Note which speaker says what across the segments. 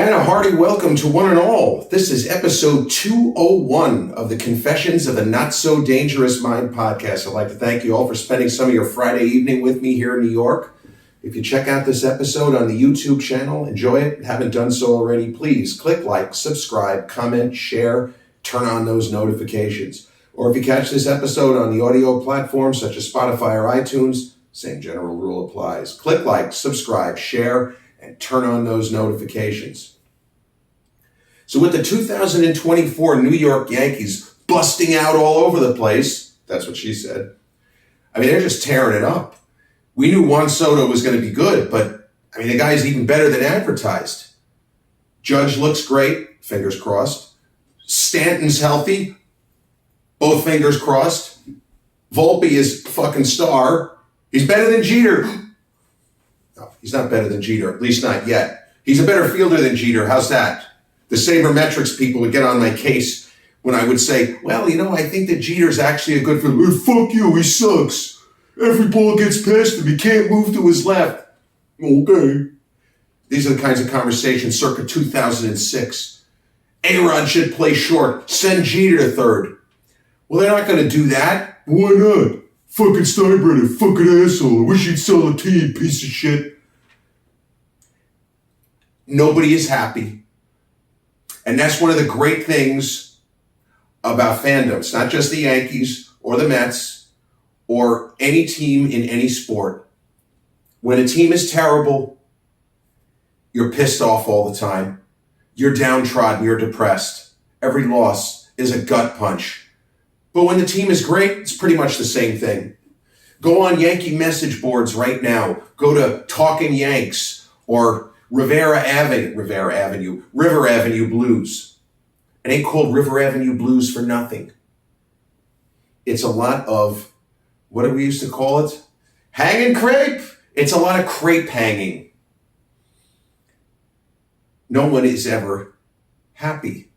Speaker 1: And a hearty welcome to one and all. This is episode 201 of the Confessions of a Not So Dangerous Mind podcast. I'd like to thank you all for spending some of your Friday evening with me here in New York. If you check out this episode on the YouTube channel, enjoy it. Haven't done so already, please click like, subscribe, comment, share, turn on those notifications. Or if you catch this episode on the audio platforms such as Spotify or iTunes, same general rule applies. Click like, subscribe, share, and turn on those notifications. So with the 2024 New York Yankees busting out all over the place, that's what she said. I mean, they're just tearing it up. We knew Juan Soto was going to be good, but I mean, the guy's even better than advertised. Judge looks great, fingers crossed. Stanton's healthy, both fingers crossed. Volpe is a fucking star. He's better than Jeter. No, he's not better than Jeter, at least not yet. He's a better fielder than Jeter. How's that? The sabermetrics people would get on my case when I would say, well, you know, I think that Jeter's actually a good fielder. Hey, fuck you, he sucks. Every ball gets past him. He can't move to his left. Okay. These are the kinds of conversations circa 2006. A-Rod should play short. Send Jeter to third. Well, they're not going to do that. Why not? Fucking Steinbrenner, fucking asshole. I wish he'd sell a team, piece of shit. Nobody is happy. And that's one of the great things about fandom. It's not just the Yankees or the Mets or any team in any sport. When a team is terrible, you're pissed off all the time. You're downtrodden, you're depressed. Every loss is a gut punch. But when the team is great, it's pretty much the same thing. Go on Yankee message boards right now. Go to Talking Yanks or River Avenue Blues. It ain't called River Avenue Blues for nothing. It's a lot of, what do we used to call it? Hanging crepe. It's a lot of crepe hanging. No one is ever happy.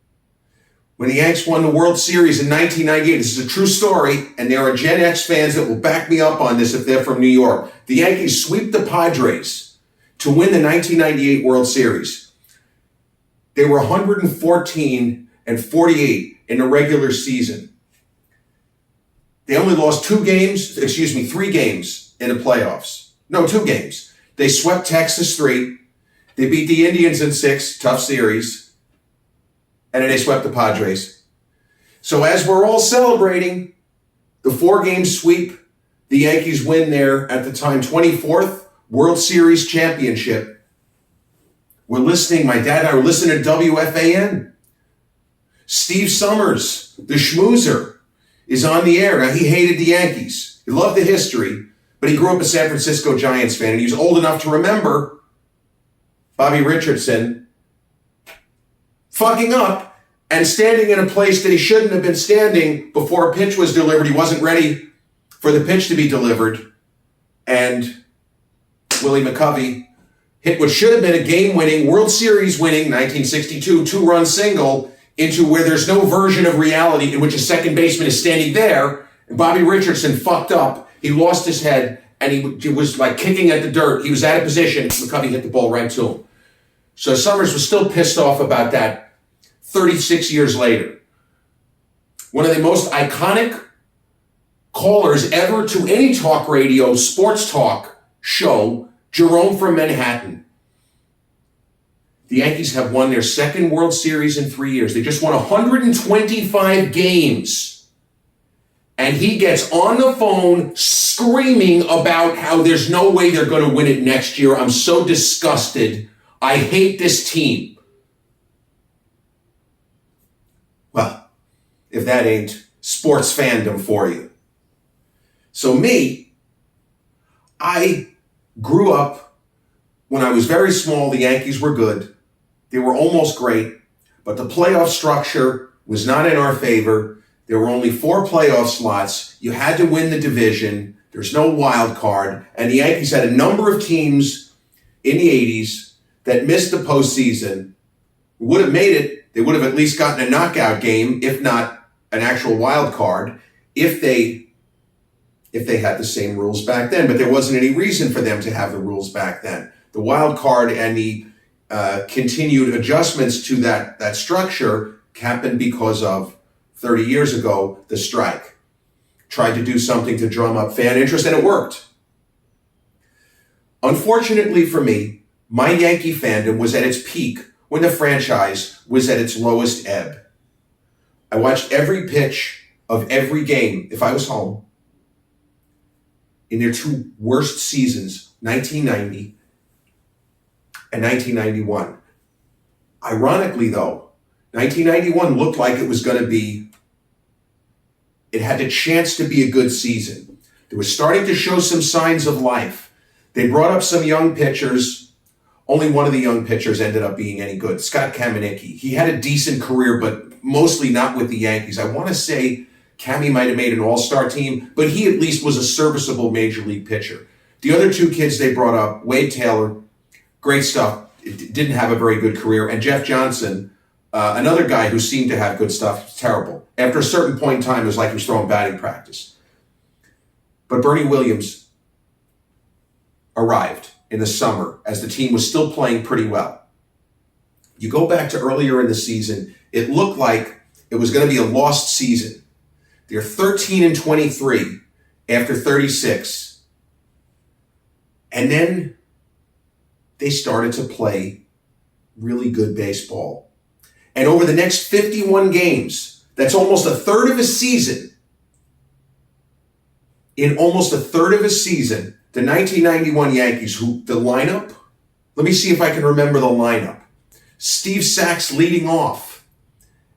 Speaker 1: When the Yanks won the World Series in 1998, this is a true story, and there are Gen X fans that will back me up on this if they're from New York. The Yankees sweep the Padres to win the 1998 World Series. They were 114-48 in the regular season. They only lost 3 games in the playoffs. No, 2 games. They swept Texas 3. They beat the Indians in 6, tough series. And then they swept the Padres. So as we're all celebrating the 4-game sweep, the Yankees win their, at the time, 24th World Series championship. We're listening, my dad and I were listening to WFAN. Steve Summers, the schmoozer, is on the air. Now, he hated the Yankees. He loved the history, but he grew up a San Francisco Giants fan, and he was old enough to remember Bobby Richardson fucking up and standing in a place that he shouldn't have been standing before a pitch was delivered. He wasn't ready for the pitch to be delivered. And Willie McCovey hit what should have been a game-winning, World Series-winning, 1962, 2-run single into where there's no version of reality in which a second baseman is standing there. And Bobby Richardson fucked up. He lost his head, and he was like kicking at the dirt. He was out of position. McCovey hit the ball right to him. So Summers was still pissed off about that 36 years later. One of the most iconic callers ever to any talk radio, sports talk show, Jerome from Manhattan. The Yankees have won their 2nd World Series in 3 years. They just won 125 games. And he gets on the phone screaming about how there's no way they're going to win it next year. I'm so disgusted. I hate this team. Well, if that ain't sports fandom for you. So me, I grew up when I was very small. The Yankees were good. They were almost great, but the playoff structure was not in our favor. There were only 4 playoff slots. You had to win the division. There's no wild card. And the Yankees had a number of teams in the 80s that missed the postseason, would have made it. They would have at least gotten a knockout game, if not an actual wild card, if they had the same rules back then. But there wasn't any reason for them to have the rules back then. The wild card and the continued adjustments to that structure happened because of 30 years ago, the strike. Tried to do something to drum up fan interest, and it worked. Unfortunately for me, my Yankee fandom was at its peak when the franchise was at its lowest ebb. I watched every pitch of every game if I was home in their two worst seasons, 1990 and 1991. Ironically, though, 1991 looked like it was going to be, it had the chance to be a good season. They were starting to show some signs of life. They brought up some young pitchers. Only one of the young pitchers ended up being any good, Scott Kamieniecki. He had a decent career, but mostly not with the Yankees. I want to say Cammy might have made an all-star team, but he at least was a serviceable major league pitcher. The other two kids they brought up, Wade Taylor, great stuff, didn't have a very good career, and Jeff Johnson, another guy who seemed to have good stuff, terrible. After a certain point in time, it was like he was throwing batting practice. But Bernie Williams arrived in the summer as the team was still playing pretty well. You go back to earlier in the season, it looked like it was going to be a lost season. They're 13-23 after 36. And then they started to play really good baseball. And over the next 51 games, that's almost a third of a season. In almost a third of a season, the 1991 Yankees, the lineup, let me see if I can remember the lineup. Steve Sax leading off.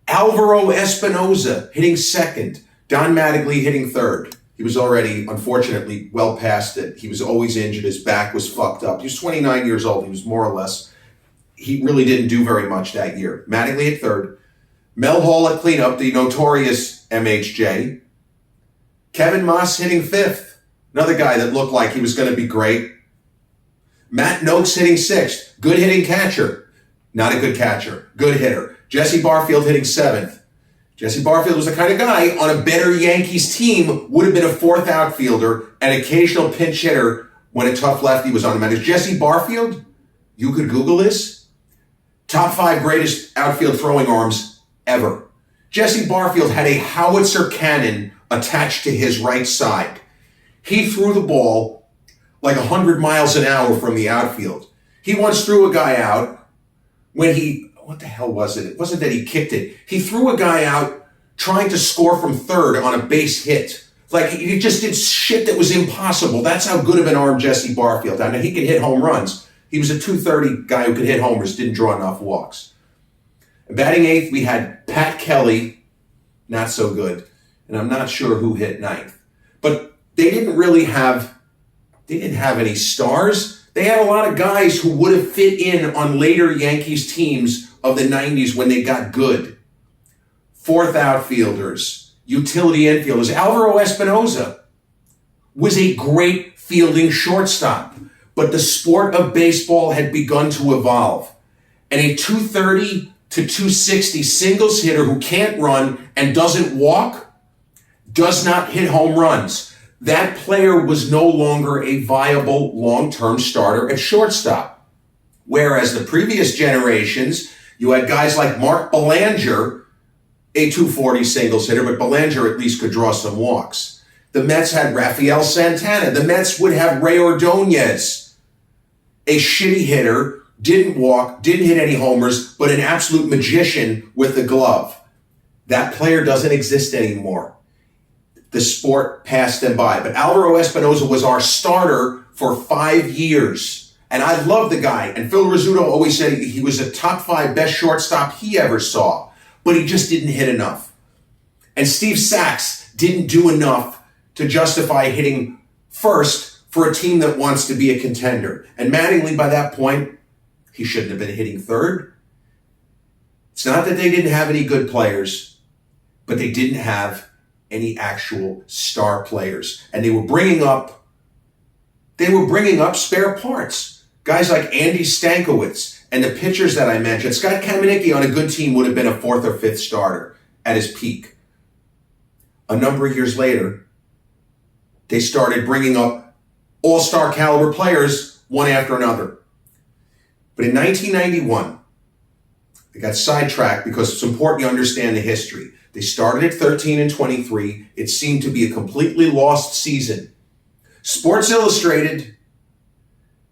Speaker 1: Alvaro Espinoza hitting second. Don Mattingly hitting third. He was already, unfortunately, well past it. He was always injured. His back was fucked up. He was 29 years old. He was more or less. He really didn't do very much that year. Mattingly at third. Mel Hall at cleanup, the notorious MHJ. Kevin Moss hitting fifth. Another guy that looked like he was going to be great. Matt Noakes hitting sixth. Good hitting catcher. Not a good catcher. Good hitter. Jesse Barfield hitting seventh. Jesse Barfield was the kind of guy on a better Yankees team would have been a fourth outfielder, an occasional pinch hitter when a tough lefty was on the mound. Is Jesse Barfield? You could Google this. Top 5 greatest outfield throwing arms ever. Jesse Barfield had a howitzer cannon attached to his right side. He threw the ball like 100 miles an hour from the outfield. He once threw a guy out when what the hell was it? It wasn't that he kicked it. He threw a guy out trying to score from third on a base hit. Like, he just did shit that was impossible. That's how good of an arm Jesse Barfield had. Now, he could hit home runs. He was a .230 guy who could hit homers, didn't draw enough walks. And batting eighth, we had Pat Kelly, not so good. And I'm not sure who hit ninth. But they didn't have any stars. They had a lot of guys who would have fit in on later Yankees teams of the 90s when they got good. Fourth outfielders, utility infielders. Alvaro Espinoza was a great fielding shortstop, but the sport of baseball had begun to evolve. And a .230 to .260 singles hitter who can't run and doesn't walk does not hit home runs. That player was no longer a viable long-term starter at shortstop. Whereas the previous generations, you had guys like Mark Belanger, a .240 singles hitter, but Belanger at least could draw some walks. The Mets had Rafael Santana. The Mets would have Ray Ordonez, a shitty hitter, didn't walk, didn't hit any homers, but an absolute magician with the glove. That player doesn't exist anymore. The sport passed them by. But Alvaro Espinoza was our starter for 5 years. And I love the guy. And Phil Rizzuto always said he was a top 5 best shortstop he ever saw. But he just didn't hit enough. And Steve Sax didn't do enough to justify hitting first for a team that wants to be a contender. And Mattingly, by that point, he shouldn't have been hitting third. It's not that they didn't have any good players, but they didn't have any actual star players. And they were bringing up spare parts. Guys like Andy Stankiewicz and the pitchers that I mentioned. Scott Kamieniecki on a good team would have been a 4th or 5th starter at his peak. A number of years later, they started bringing up all-star caliber players one after another. But But in 1991, they got sidetracked because it's important you understand the history. They started at 13-23. It seemed to be a completely lost season. Sports Illustrated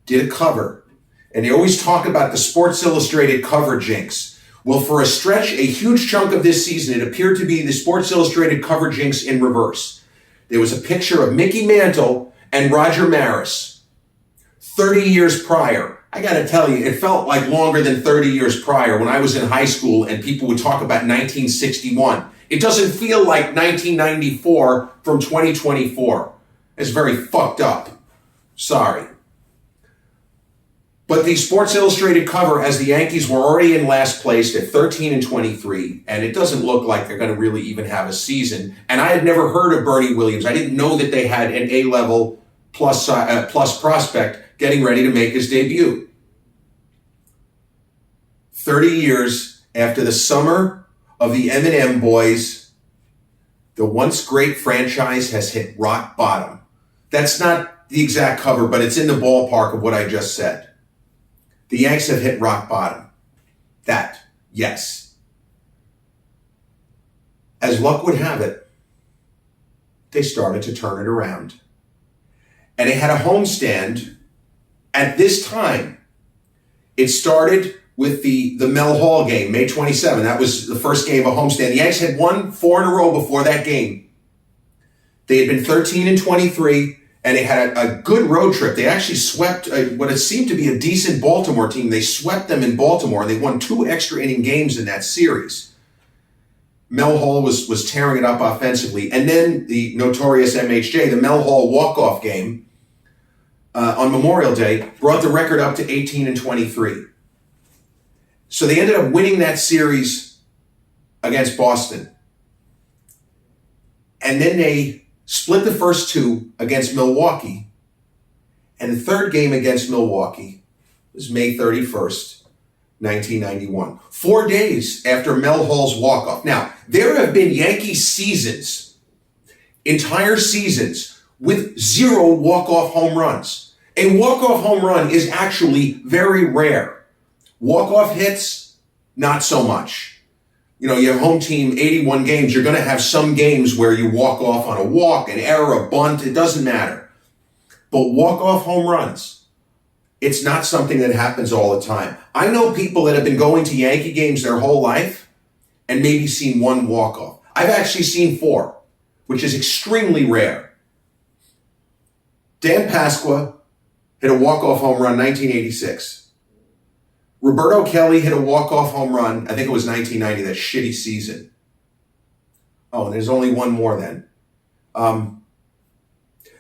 Speaker 1: did a cover, and they always talk about the Sports Illustrated cover jinx. Well, for a stretch, a huge chunk of this season, it appeared to be the Sports Illustrated cover jinx in reverse. There was a picture of Mickey Mantle and Roger Maris 30 years prior. I got to tell you, it felt like longer than 30 years prior when I was in high school and people would talk about 1961. It doesn't feel like 1994 from 2024. It's very fucked up. Sorry. But the Sports Illustrated cover has the Yankees were already in last place at 13-23, and it doesn't look like they're going to really even have a season. And I had never heard of Bernie Williams. I didn't know that they had an A-level plus prospect getting ready to make his debut. 30 years after the summer of the M&M boys, the once great franchise has hit rock bottom. That's not the exact cover, but it's in the ballpark of what I just said. The Yanks have hit rock bottom. That, yes. As luck would have it, they started to turn it around. And they had a homestand at this time. It started with the Mel Hall game, May 27. That was the first game of a homestand. The Yanks had won 4 in a row before that game. They had been 13-23, and they had a good road trip. They actually swept what it seemed to be a decent Baltimore team. They swept them in Baltimore. They won 2 extra inning games in that series. Mel Hall was tearing it up offensively. And then the notorious MHJ, the Mel Hall walk-off game on Memorial Day, brought the record up to 18-23. So they ended up winning that series against Boston. And then they split the first 2 against Milwaukee. And the third game against Milwaukee was May 31st, 1991. 4 days after Mel Hall's walk-off. Now, there have been Yankee seasons, entire seasons, with 0 walk-off home runs. A walk-off home run is actually very rare. Walk-off hits, not so much. You know, your home team, 81 games, you're going to have some games where you walk off on a walk, an error, a bunt, it doesn't matter. But walk-off home runs, it's not something that happens all the time. I know people that have been going to Yankee games their whole life and maybe seen 1 walk-off. I've actually seen 4, which is extremely rare. Dan Pasqua hit a walk-off home run 1986. Roberto Kelly hit a walk-off home run, I think it was 1990, that shitty season. Oh, and there's only one more then.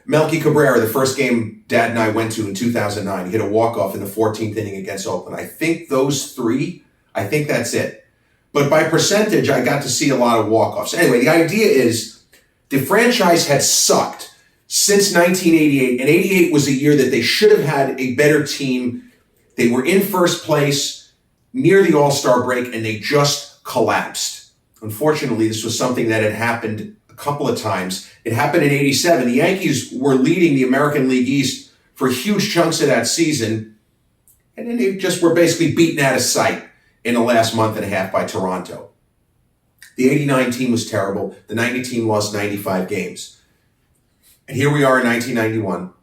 Speaker 1: Melky Cabrera, the first game Dad and I went to in 2009, he hit a walk-off in the 14th inning against Oakland. I think those 3, I think that's it. But by percentage, I got to see a lot of walk-offs. Anyway, the idea is the franchise had sucked since 1988, and 88 was a year that they should have had a better team. They were in first place near the All-Star break, and they just collapsed. Unfortunately, this was something that had happened a couple of times. It happened in 87. The Yankees were leading the American League East for huge chunks of that season, and then they just were basically beaten out of sight in the last month and a half by Toronto. The 89 team was terrible. The 90 team lost 95 games. And here we are in 1991.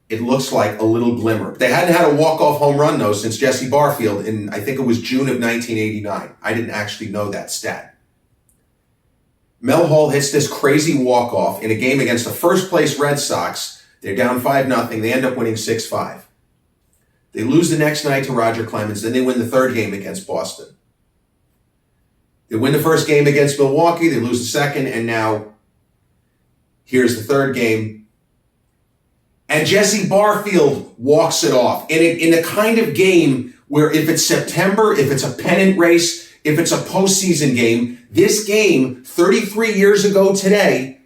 Speaker 1: It looks like a little glimmer. They hadn't had a walk-off home run, though, since Jesse Barfield in, I think it was June of 1989. I didn't actually know that stat. Mel Hall hits this crazy walk-off in a game against the first-place Red Sox. They're down 5-0. They end up winning 6-5. They lose the next night to Roger Clemens. Then they win the third game against Boston. They win the first game against Milwaukee. They lose the second. And now here's the third game. And Jesse Barfield walks it off in a kind of game where if it's September, if it's a pennant race, if it's a postseason game, this game 33 years ago today,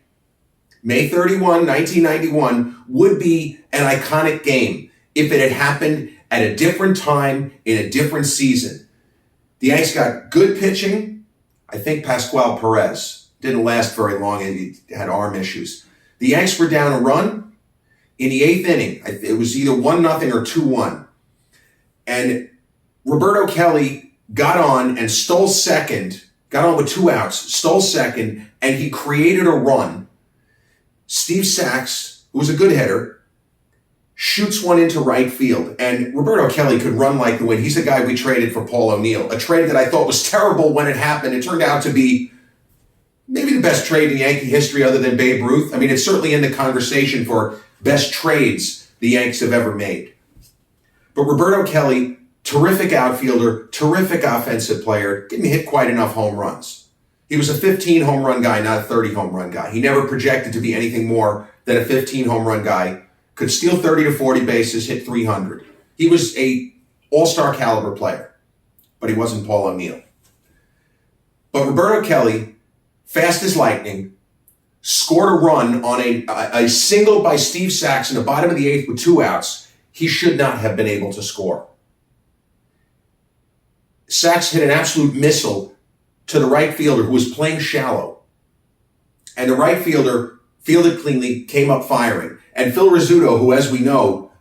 Speaker 1: May 31, 1991, would be an iconic game if it had happened at a different time in a different season. The Yanks got good pitching. I think Pascual Perez didn't last very long. He had arm issues. The Yanks were down a run. In the 8th inning, it was either 1-0 or 2-1. And Roberto Kelly got on and stole second, got on with 2 outs, stole second, and he created a run. Steve Sachs, who was a good hitter, shoots one into right field. And Roberto Kelly could run like the wind. He's the guy we traded for Paul O'Neill, a trade that I thought was terrible when it happened. It turned out to be maybe the best trade in Yankee history other than Babe Ruth. I mean, it's certainly in the conversation for best trades the Yanks have ever made. But Roberto Kelly, terrific outfielder, terrific offensive player, didn't hit quite enough home runs. He was a 15 home run guy, not a 30 home run guy. He never projected to be anything more than a 15 home run guy. Could steal 30 to 40 bases, hit 300. He was a all-star caliber player, but he wasn't Paul O'Neill. But Roberto Kelly, fast as lightning, scored a run on a single by Steve Sachs in the bottom of the 8th with 2 outs. He should not have been able to score. Sachs hit an absolute missile to the right fielder who was playing shallow. And the right fielder fielded cleanly, came up firing. And Phil Rizzuto, who, as we know,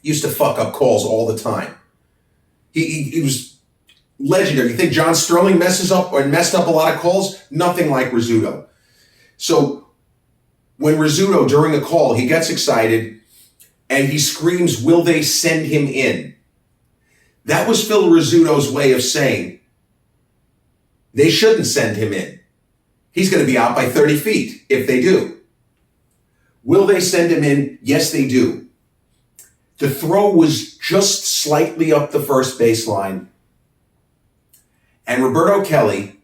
Speaker 1: used to fuck up calls all the time. He was legendary. You think John Sterling messed up a lot of calls? Nothing like Rizzuto. So when Rizzuto, during the call, he gets excited and he screams, "Will they send him in?" That was Phil Rizzuto's way of saying they shouldn't send him in. He's going to be out by 30 feet if they do. Will they send him in? Yes, they do. The throw was just slightly up the first baseline. And Roberto Kelly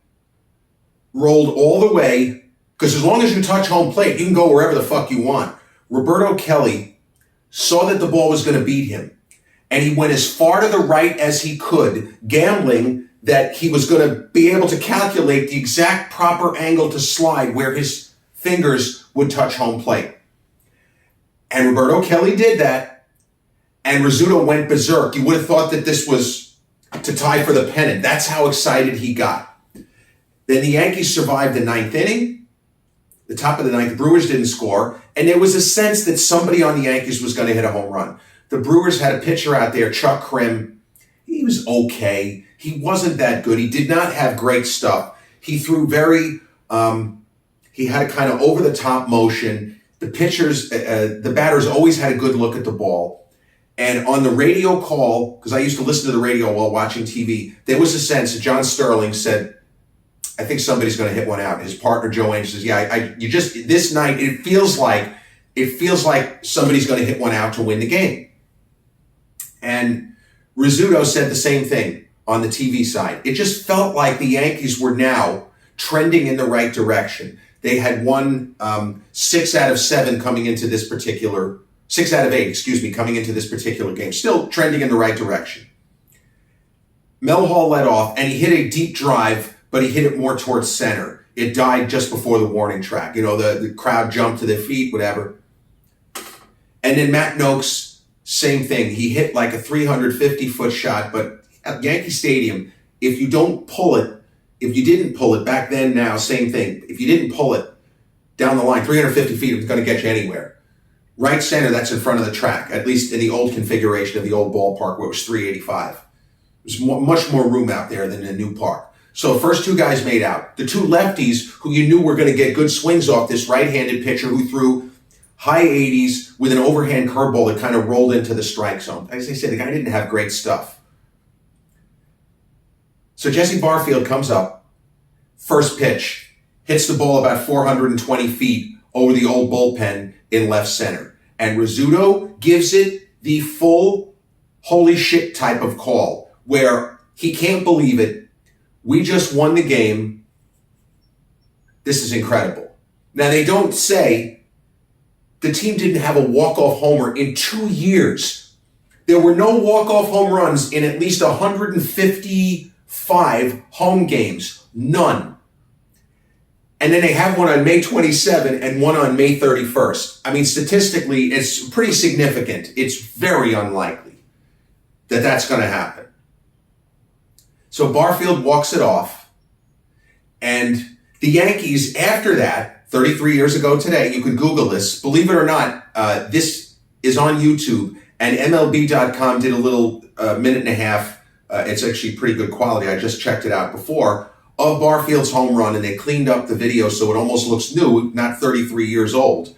Speaker 1: rolled all the way, because as long as you touch home plate, you can go wherever the fuck you want. Roberto Kelly saw that the ball was going to beat him. And he went as far to the right as he could, gambling that he was going to be able to calculate the exact proper angle to slide where his fingers would touch home plate. And Roberto Kelly did that, and Rizzuto went berserk. You would have thought that this was to tie for the pennant. That's how excited he got. Then the Yankees survived the 9th inning. The top of the 9th, the Brewers didn't score, and there was a sense that somebody on the Yankees was going to hit a home run. The Brewers had a pitcher out there, Chuck Krim. He was okay. He wasn't that good. He did not have great stuff. He threw he had a kind of over-the-top motion. The pitchers, the batters always had a good look at the ball. And on the radio call, because I used to listen to the radio while watching TV, there was a sense that John Sterling said, "I think somebody's going to hit one out." His partner, Joe Angel, says, "Yeah, this night, it feels like somebody's going to hit one out to win the game." And Rizzuto said the same thing on the TV side. It just felt like the Yankees were now trending in the right direction. They had won 6 out of 7 coming into this particular, 6 out of 8, coming into this particular game. Still trending in the right direction. Mel Hall led off, and he hit a deep drive, but he hit it more towards center. It died just before the warning track. The crowd jumped to their feet, whatever. And then Matt Noakes, same thing. He hit like a 350-foot shot, but at Yankee Stadium, if you didn't pull it back then, now, same thing. If you didn't pull it down the line, 350 feet, it's going to get you anywhere. Right center, that's in front of the track, at least in the old configuration of the old ballpark where it was 385. There's much more room out there than in the new park. So the first 2 guys made out. The 2 lefties who you knew were going to get good swings off this right-handed pitcher who threw high 80s with an overhand curveball that kind of rolled into the strike zone. As I said, the guy didn't have great stuff. So Jesse Barfield comes up, first pitch, hits the ball about 420 feet over the old bullpen in left center. And Rizzuto gives it the full holy shit type of call where he can't believe it. We just won the game. This is incredible. Now, they don't say the team didn't have a walk-off homer in 2 years. There were no walk-off home runs in at least 155 home games. None. And then they have one on May 27 and one on May 31st. I mean, statistically, it's pretty significant. It's very unlikely that that's going to happen. So Barfield walks it off. And the Yankees, after that, 33 years ago today, you can Google this. Believe it or not, this is on YouTube. And MLB.com did a little minute and a half. It's actually pretty good quality. I just checked it out before, of Barfield's home run, and they cleaned up the video so it almost looks new, not 33 years old.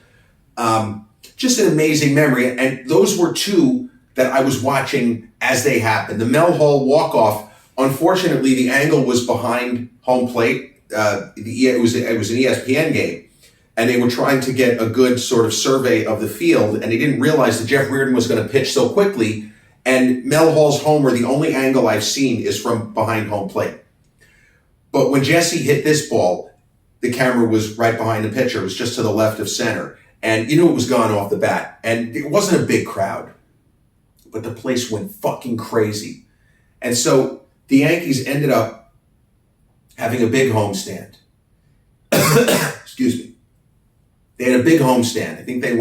Speaker 1: Just an amazing memory. And those were two that I was watching as they happened. The Mel Hall walk-off, unfortunately, the angle was behind home plate. It was an ESPN game, and they were trying to get a good sort of survey of the field, and they didn't realize that Jeff Reardon was going to pitch so quickly, and Mel Hall's homer, the only angle I've seen is from behind home plate. But when Jesse hit this ball, the camera was right behind the pitcher. It was just to the left of center, and you knew it was gone off the bat. And it wasn't a big crowd, but the place went fucking crazy. And so the Yankees ended up having a big homestand. Excuse me. They had a big homestand. I think they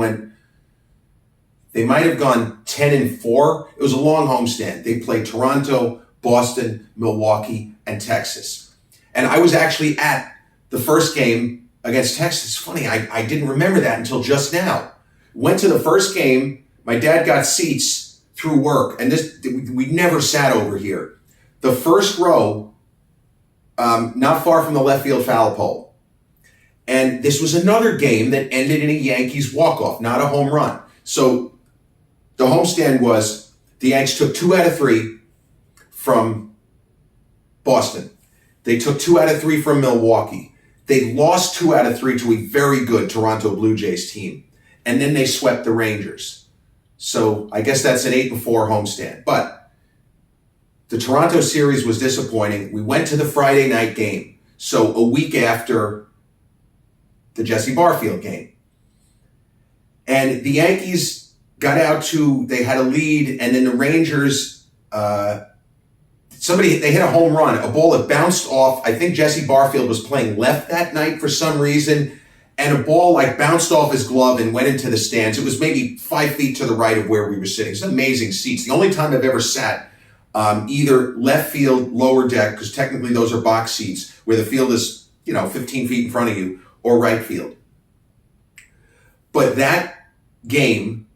Speaker 1: might have gone 10-4. It was a long homestand. They played Toronto, Boston, Milwaukee, and Texas. And I was actually at the first game against Texas. It's funny, I didn't remember that until just now. Went to the first game. My dad got seats through work, and we never sat over here. The first row, not far from the left field foul pole. And this was another game that ended in a Yankees walk-off, not a home run. So the homestand was the Yanks took 2 out of 3 from Boston. They took 2 out of 3 from Milwaukee. They lost 2 out of 3 to a very good Toronto Blue Jays team. And then they swept the Rangers. So I guess that's an 8-4 homestand. But the Toronto series was disappointing. We went to the Friday night game. So a week after the Jesse Barfield game. And the Yankees got out they had a lead, and then the Rangers, they hit a home run, a ball that bounced off. I think Jesse Barfield was playing left that night for some reason, and a ball bounced off his glove and went into the stands. It was maybe 5 feet to the right of where we were sitting. It's amazing seats. The only time I've ever sat either left field, lower deck, because technically those are box seats, where the field is 15 feet in front of you, or right field. But that game,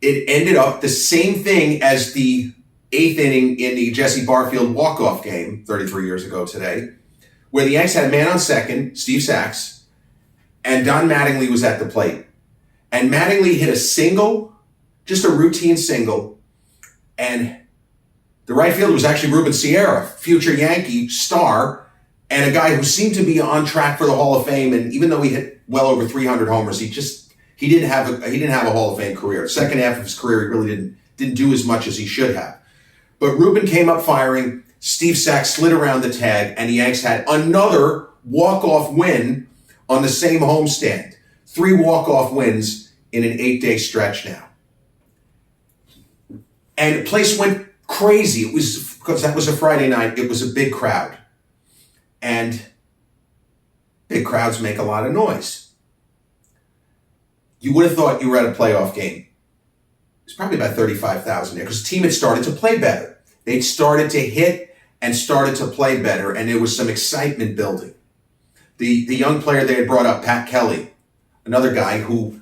Speaker 1: it ended up the same thing as the 8th inning in the Jesse Barfield walk-off game 33 years ago today, where the Yanks had a man on second, Steve Sachs, and Don Mattingly was at the plate. And Mattingly hit a single, just a routine single, and the right fielder was actually Ruben Sierra, future Yankee star, and a guy who seemed to be on track for the Hall of Fame. And even though he hit well over 300 homers, he didn't have a Hall of Fame career. Second half of his career, he really didn't do as much as he should have. But Ruben came up firing. Steve Sachs slid around the tag, and the Yanks had another walk-off win on the same homestand. 3 walk-off wins in an 8-day stretch now. And the place went crazy. It was, because that was a Friday night, it was a big crowd. And big crowds make a lot of noise. You would have thought you were at a playoff game. It's probably about 35,000 there, because the team had started to play better. They'd started to hit and started to play better, and there was some excitement building. The young player they had brought up, Pat Kelly, another guy who,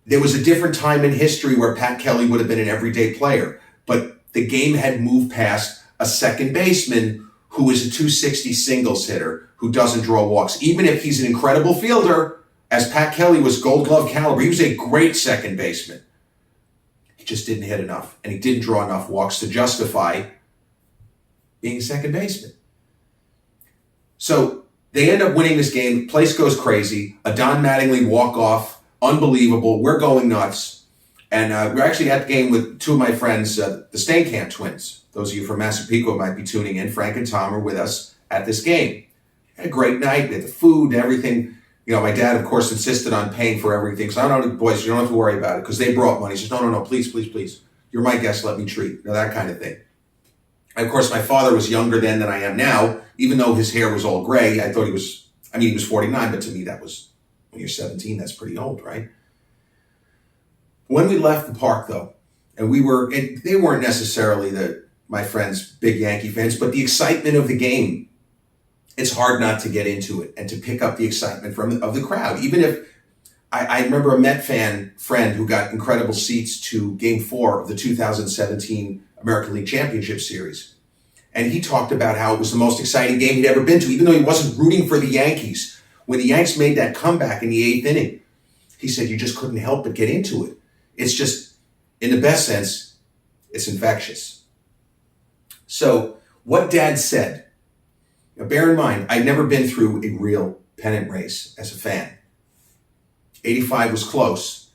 Speaker 1: there was a different time in history where Pat Kelly would have been an everyday player, but the game had moved past a second baseman who is a 260 singles hitter, who doesn't draw walks. Even if he's an incredible fielder, as Pat Kelly was Gold Glove caliber, he was a great second baseman. He just didn't hit enough, and he didn't draw enough walks to justify being a second baseman. So they end up winning this game. Place goes crazy. A Don Mattingly walk-off, unbelievable. We're going nuts. And we're actually at the game with 2 of my friends, the Steenkamp twins. Those of you from Massapequa might be tuning in. Frank and Tom are with us at this game. Had a great night. We had the food and everything. My dad, of course, insisted on paying for everything. So I don't, boys, you don't have to worry about it, because they brought money. He says, no, please, please, please. You're my guest, let me treat. That kind of thing. And of course, my father was younger then than I am now. Even though his hair was all gray, I thought he was 49, but to me that was, when you're 17, that's pretty old, right? When we left the park, though, and they weren't necessarily my friends, big Yankee fans, but the excitement of the game, it's hard not to get into it and to pick up the excitement of the crowd. Even if I remember a Met friend who got incredible seats to Game 4 of the 2017 American League Championship Series. And he talked about how it was the most exciting game he'd ever been to, even though he wasn't rooting for the Yankees. When the Yanks made that comeback in the 8th inning, he said you just couldn't help but get into it. It's just, in the best sense, it's infectious. So what Dad said, now bear in mind, I'd never been through a real pennant race as a fan. 85 was close,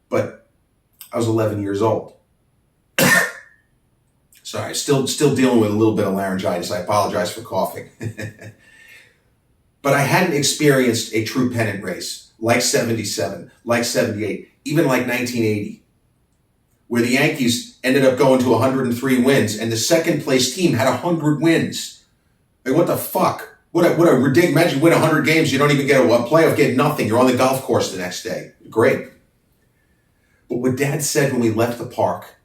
Speaker 1: but I was 11 years old. Sorry, still dealing with a little bit of laryngitis. I apologize for coughing. But I hadn't experienced a true pennant race like 77, like 78, even like 1980, where the Yankees ended up going to 103 wins and the second place team had 100 wins. Like, what the fuck? What a ridiculous. Imagine you win 100 games, you don't even get a playoff game, nothing. You're on the golf course the next day. Great. But what Dad said when we left the park,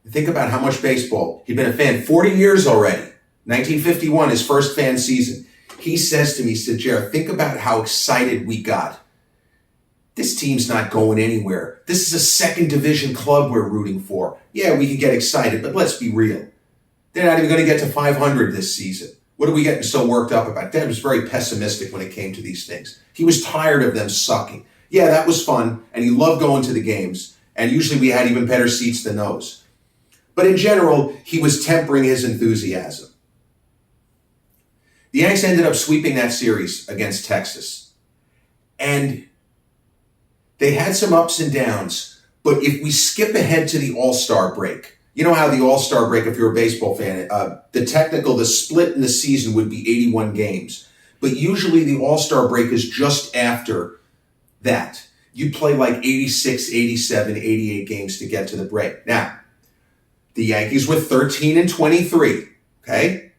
Speaker 1: think about how much baseball. He'd been a fan 40 years already. 1951, his first fan season. He says to me, he said, Jared, think about how excited we got. This team's not going anywhere. This is a second division club we're rooting for. Yeah, we can get excited, but let's be real. They're not even going to get to 500 this season. What are we getting so worked up about? Dad was very pessimistic when it came to these things. He was tired of them sucking. Yeah, that was fun, and he loved going to the games, and usually we had even better seats than those. But in general, he was tempering his enthusiasm. The Yanks ended up sweeping that series against Texas. And they had some ups and downs, but if we skip ahead to the All-Star break, you know how the All-Star break, if you're a baseball fan, the split in the season would be 81 games. But usually the All-Star break is just after that. You play like 86, 87, 88 games to get to the break. Now, the Yankees were 13-23, okay?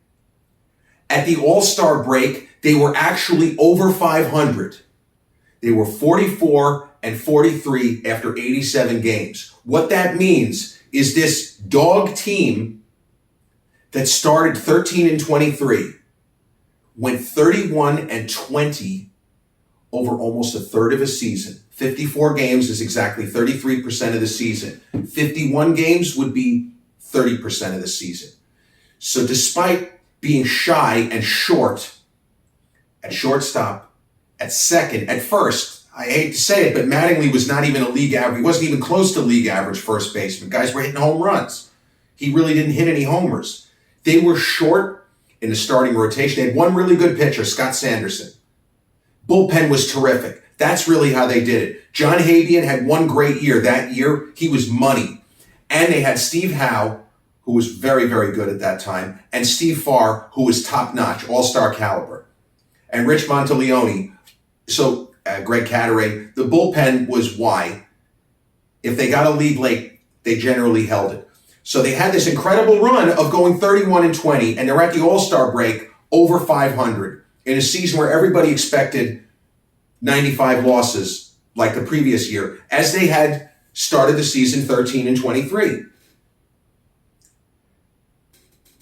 Speaker 1: At the All-Star break, they were actually over 500. They were 44-43 after 87 games. What that means is this dog team that started 13-23 went 31-20 over almost a third of a season. 54 games is exactly 33% of the season. 51 games would be 30% of the season. So despite being shy and short at shortstop, at second, at first, I hate to say it, but Mattingly was not even a league average. He wasn't even close to league average first baseman. Guys were hitting home runs. He really didn't hit any homers. They were short in the starting rotation. They had one really good pitcher, Scott Sanderson. Bullpen was terrific. That's really how they did it. John Habian had one great year. That year, he was money. And they had Steve Howe, who was very, very good at that time, and Steve Farr, who was top-notch, all-star caliber. And Rich Monteleone. So Greg Cadaret. The bullpen was why. If they got a lead late, they generally held it. So they had this incredible run of going 31-20, and they're at the All-Star break over 500 in a season where everybody expected 95 losses like the previous year, as they had started the season 13-23.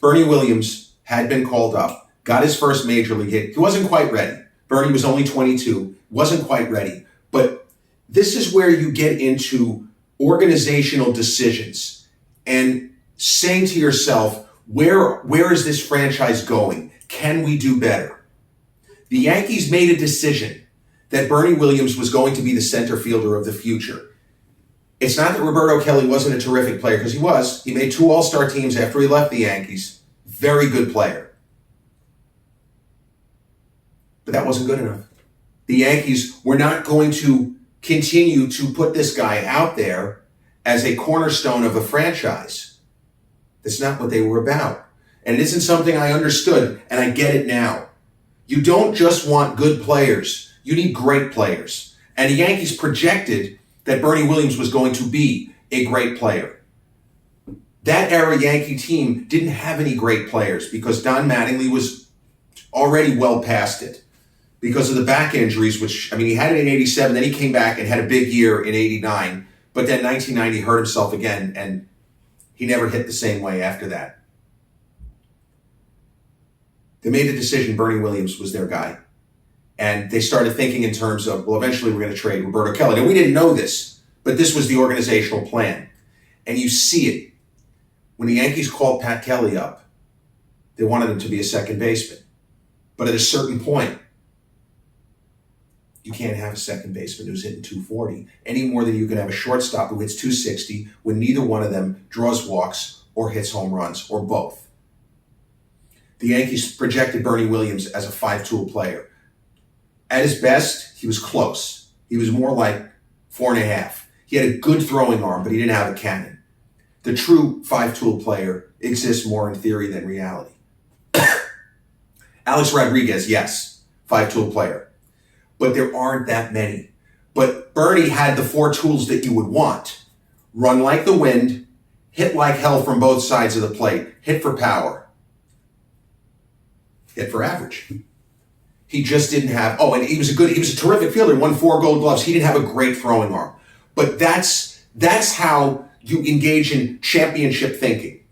Speaker 1: Bernie Williams had been called up, got his first major league hit. He wasn't quite ready. Bernie was only 22, wasn't quite ready. But this is where you get into organizational decisions and saying to yourself, where is this franchise going? Can we do better? The Yankees made a decision that Bernie Williams was going to be the center fielder of the future. It's not that Roberto Kelly wasn't a terrific player, because he was. He made 2 All-Star teams after he left the Yankees. Very good player. But that wasn't good enough. The Yankees were not going to continue to put this guy out there as a cornerstone of a franchise. That's not what they were about. And it isn't something I understood, and I get it now. You don't just want good players. You need great players. And the Yankees projected that Bernie Williams was going to be a great player. That era Yankee team didn't have any great players because Don Mattingly was already well past it because of the back injuries, which, he had it in 87, then he came back and had a big year in 89, but then 1990 hurt himself again, and he never hit the same way after that. They made the decision Bernie Williams was their guy. And they started thinking in terms of, well, eventually we're going to trade Roberto Kelly. And we didn't know this, but this was the organizational plan. And you see it. When the Yankees called Pat Kelly up, they wanted him to be a second baseman. But at a certain point, you can't have a second baseman who's hitting 240 any more than you can have a shortstop who hits 260 when neither one of them draws walks or hits home runs, or both. The Yankees projected Bernie Williams as a 5-tool player. At his best, he was close. He was more like 4.5. He had a good throwing arm, but he didn't have a cannon. The true 5-tool player exists more in theory than reality. Alex Rodriguez, yes, 5-tool player. But there aren't that many. But Bernie had the 4 tools that you would want. Run like the wind, hit like hell from both sides of the plate, hit for power, hit for average. He just didn't have, and he was a terrific fielder, won 4 Gold Gloves. He didn't have a great throwing arm. But that's how you engage in championship thinking.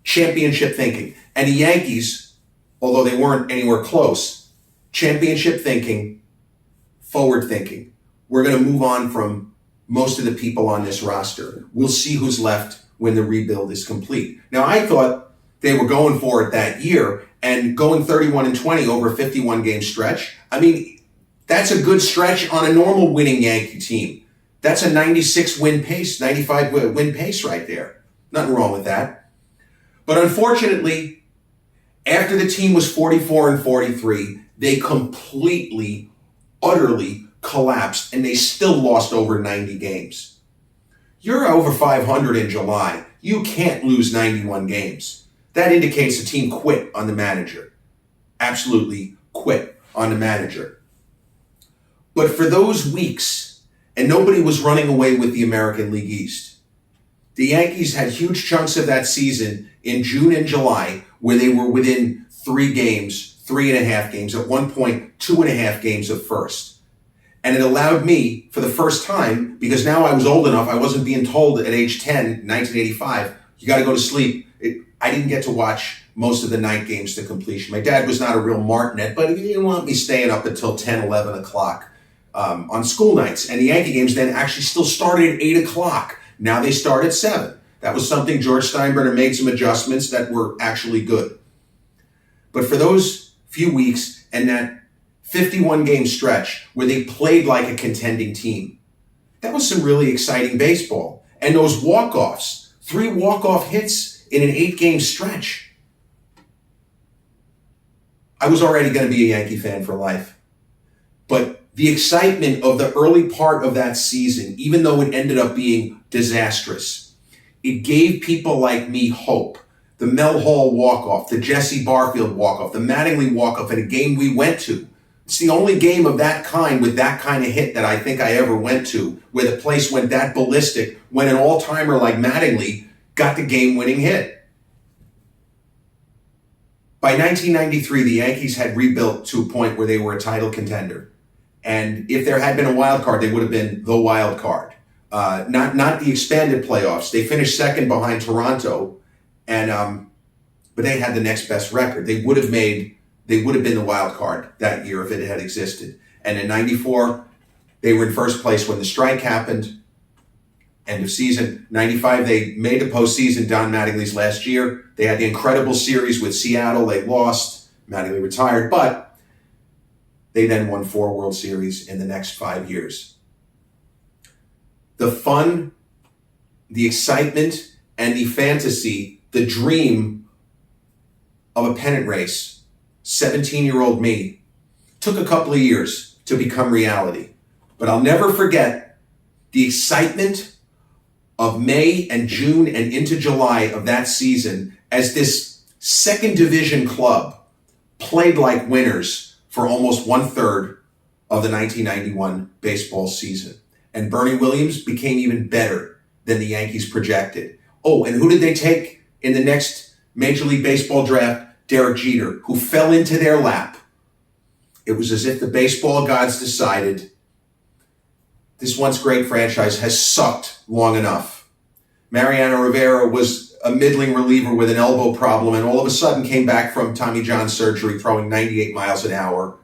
Speaker 1: Championship thinking. And the Yankees, although they weren't anywhere close, championship thinking, forward thinking. We're going to move on from most of the people on this roster. We'll see who's left when the rebuild is complete. Now, I thought they were going for it that year, and going 31-20 over a 51-game stretch. I mean, that's a good stretch on a normal winning Yankee team. That's a 96 win pace, 95 win pace right there. Nothing wrong with that. But unfortunately, after the team was 44-43, they completely, utterly collapsed, and they still lost over 90 games. You're over 500 in July. You can't lose 91 games. That indicates the team quit on the manager. Absolutely quit on the manager. But for those weeks, and nobody was running away with the American League East, the Yankees had huge chunks of that season in June and July where they were within 3 games, 3.5 games, at one point 2.5 games of first. And it allowed me, for the first time, because now I was old enough, I wasn't being told at age 10, 1985, you got to go to sleep. I didn't get to watch most of the night games to completion. My dad was not a real martinet, but he didn't want me staying up until 10, 11 o'clock on school nights. And the Yankee games then actually still started at 8 o'clock. Now they start at 7. That was something George Steinbrenner made some adjustments that were actually good. But for those few weeks and that 51-game stretch where they played like a contending team, that was some really exciting baseball. And those walk-offs, 3 walk-off hits in an 8-game stretch. I was already going to be a Yankee fan for life. But the excitement of the early part of that season, even though it ended up being disastrous, it gave people like me hope. The Mel Hall walk-off, the Jesse Barfield walk-off, the Mattingly walk-off in a game we went to. It's the only game of that kind with that kind of hit that I think I ever went to, where the place went that ballistic when an all-timer like Mattingly got the game-winning hit. By 1993, the Yankees had rebuilt to a point where they were a title contender. And if there had been a wild card, they would have been the wild card. Not the expanded playoffs. They finished second behind Toronto, and but they had the next best record. They would have been the wild card that year if it had existed. And in 94, they were in first place when the strike happened. End of season. 95, they made the postseason, Don Mattingly's last year. They had the incredible series with Seattle. They lost. Mattingly retired, but they then won 4 World Series in the next 5 years. The fun, the excitement, and the fantasy, the dream of a pennant race, 17-year-old me, took a couple of years to become reality. But I'll never forget the excitement of May and June and into July of that season as this second division club played like winners for almost 1/3 of the 1991 baseball season. And Bernie Williams became even better than the Yankees projected. Oh, and who did they take in the next Major League Baseball draft? Derek Jeter, who fell into their lap. It was as if the baseball gods decided this once great franchise has sucked long enough. Mariano Rivera was a middling reliever with an elbow problem and all of a sudden came back from Tommy John surgery throwing 98 miles an hour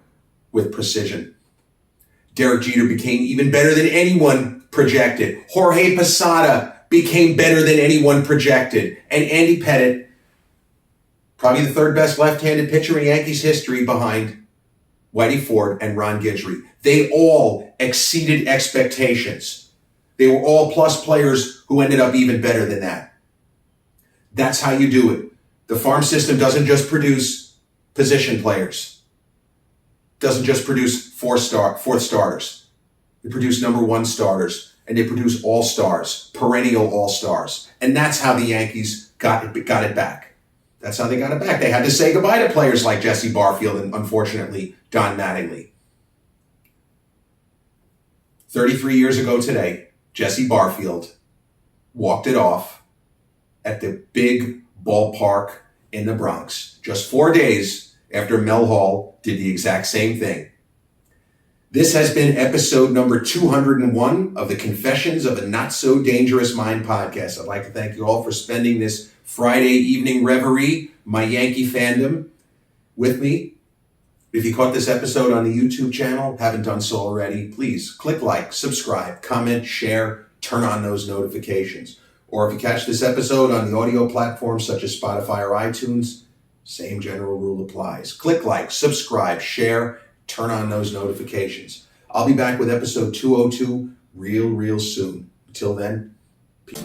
Speaker 1: with precision. Derek Jeter became even better than anyone projected. Jorge Posada became better than anyone projected. And Andy Pettitte, probably the third best left-handed pitcher in Yankees history behind Whitey Ford and Ron Guidry. They all exceeded expectations. They were all plus players who ended up even better than that. That's how you do it. The farm system doesn't just produce position players. Doesn't just produce fourth starters. They produce number one starters, and they produce all-stars, perennial all-stars. And that's how the Yankees got it back. That's how they got it back. They had to say goodbye to players like Jesse Barfield and, unfortunately, Don Mattingly. 33 years ago today, Jesse Barfield walked it off at the big ballpark in the Bronx, just 4 days after Mel Hall did the exact same thing. This has been episode number 201 of the Confessions of a Not So Dangerous Mind podcast. I'd like to thank you all for spending this Friday evening reverie, my Yankee fandom, with me. If you caught this episode on the YouTube channel, haven't done so already, please click like, subscribe, comment, share, turn on those notifications. Or if you catch this episode on the audio platforms such as Spotify or iTunes, same general rule applies. Click like, subscribe, share, turn on those notifications. I'll be back with episode 202 real soon. Until then, peace.